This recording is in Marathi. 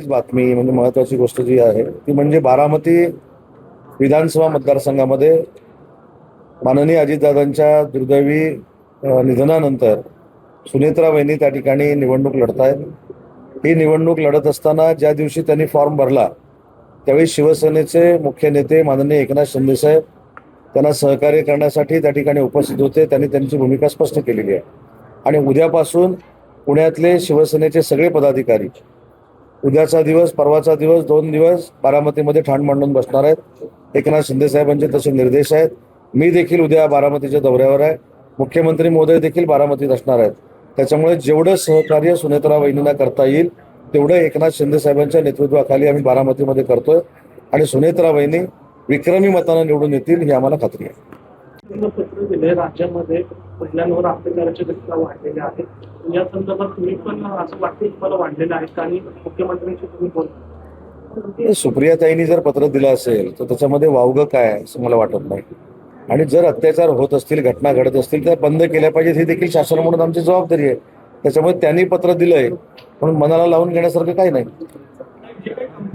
महत्त्वाची बातमी म्हणजे महत्त्वाची गोष्ट जी आहे ती म्हणजे बारामती विधानसभा मतदारसंघामध्ये माननीय अजितदादांच्या दुर्दैवी निधनानंतर सुनेत्रा वहिनी त्या ठिकाणी निवडणूक लढत आहेत. ही निवडणूक लढत असताना ज्या दिवशी त्यांनी फॉर्म भरला त्यावेळी शिवसेनेचे मुख्य नेते माननीय एकनाथ शिंदे साहेब त्यांना सहकार्य करण्यासाठी त्या ठिकाणी उपस्थित होते. त्यांनी त्यांची भूमिका स्पष्ट केलेली आहे आणि उद्यापासून पुण्यातले शिवसेनेचे सगळे पदाधिकारी उद्याचा दिवस परवाचा दिवस 2 दिवस बारामतीमध्ये ठाण मांडून बसणार आहेत. एकनाथ शिंदे साहेबांचे तसे निर्देश आहेत. मी देखील उद्या बारामतीच्या दौऱ्यावर आहे. मुख्यमंत्री महोदय देखील बारामतीत असणार आहेत. त्याच्यामुळे जेवढं सहकार्य सुनेत्रा वहिनींना करता येईल तेवढं एकनाथ शिंदे साहेबांच्या नेतृत्वाखाली आम्ही बारामतीमध्ये करतोय आणि सुनेत्रा वहिनी विक्रमी मतानं निवडून येतील ही आम्हाला खात्री आहे. पत्र दिले राज्यामध्ये महिलांवर अत्याचाराचे घटना वाढलेल्या आहेत. या संदर्भात तुम्ही पण असं वाटतं तुम्हाला वाढलेलं आहे आणि मुख्यमंत्र्यांशी तुम्ही बोलता? सुप्रियाताईंनी जर पत्र दिलं असेल तर त्याच्यामध्ये वावगं काय असं मला वाटत नाही. आणि जर अत्याचार होत असतील घटना घडत असतील तर बंद केल्या पाहिजेत ही देखील शासन म्हणून आमची जबाबदारी आहे. त्याच्यामुळे त्यांनी पत्र दिलंय म्हणून मनाला लावून घेण्यासारखं काही नाही.